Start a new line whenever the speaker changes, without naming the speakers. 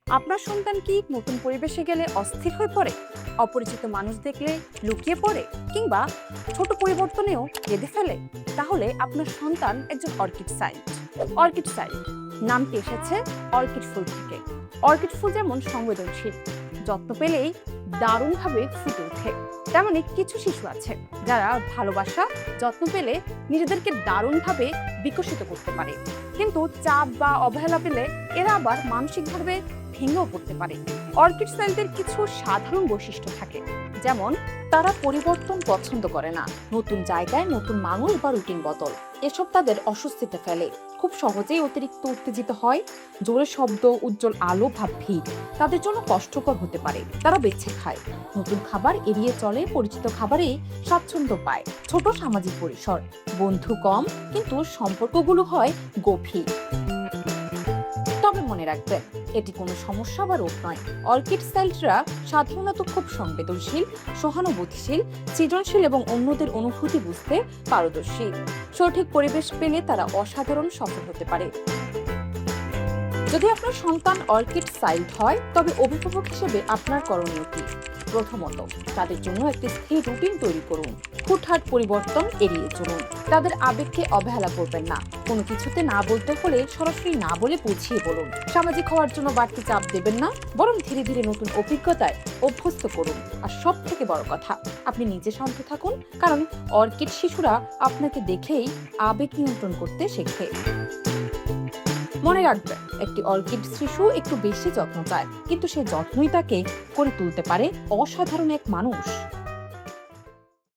আপনার সন্তান কি নতুন পরিবেশে গেলে অস্থির হয়ে পড়ে, অপরিচিত মানুষ দেখলে লুকিয়ে পড়ে, কিংবা ছোট পরিবর্তনেও কেঁদে ফেলে? তাহলে আপনার সন্তান একজন অর্কিড সাইল্ড। অর্কিড সাইল্ড নামটি এসেছে অর্কিড ফুল থেকে। অর্কিড ফুল যেমন সংবেদনশীল, যত্ন পেলেই দারুণভাবে ফুটে ওঠে, তেমনি কিছু শিশু আছে যারা ভালোবাসা, যত্ন পেলে নিজেদেরকে দারুণভাবে বিকশিত করতে পারে, কিন্তু চাপ বা অবহেলা পেলে এরা আবার মানসিকভাবে ভেঙেও পড়তে পারে। অর্কিড সাইলদের কিছু সাধারণ বৈশিষ্ট্য থাকে, যেমন
তারা পরিবর্তন পছন্দ করে না, নতুন জায়গায় নতুন মানুষ বা রুটিন বদল এসব তাদের অস্বস্তিতে ফেলে, খুব সহজেই অতিরিক্ত উত্তেজিত হয়, জোরে শব্দ, উজ্জ্বল আলো বা ভিড় তাদের জন্য কষ্টকর হতে পারে। তারা বেছে খায়, নতুন খাবার এড়িয়ে চলে, পরিচিত খাবারেই স্বাচ্ছন্দ্য পায়। ছোট সামাজিক পরিসর, বন্ধু কম কিন্তু সম্পর্কগুলো হয় গভীর। তবে মনে রাখবেন, এটি কোনো সমস্যা বা রোগ নয়। অর্কিড সাইল্ডরা সাধারণত খুব সংবেদনশীল, সহানুভূতিশীল, সৃজনশীল এবং অন্যদের অনুভূতি বুঝতে পারদর্শী। সঠিক পরিবেশ পেলে তারা অসাধারণ সফল হতে পারে। যদি আপনার সন্তান অর্কিড সাইল্ড হয়, তবে অভিভাবক হিসেবে আপনার করণীয় কি? প্রথমত, তাদের জন্য একটি স্থির রুটিন তৈরি করুন। হুটহাট পরিবর্তন এড়িয়ে চলুন। তাদের আবেগকে অবহেলা করবেন না। কোনো কিছুতে না বলতে হলে সরাসরি না বলে বুঝিয়ে বলুন। সামাজিক হওয়ার জন্য বাড়তি চাপ দেবেন না, বরং ধীরে ধীরে নতুন অভিজ্ঞতায় অভ্যস্ত করুন। আর সব থেকে বড় কথা, আপনি নিজে শান্ত থাকুন, কারণ অর্কিড শিশুরা আপনাকে দেখেই আবেগ নিয়ন্ত্রণ করতে শেখে। মনে রাখবেন, একটি অর্কিড শিশু একটু বেশি যত্ন চায়, কিন্তু সেই যত্নই তাকে করে তুলতে পারে অসাধারণ এক মানুষ।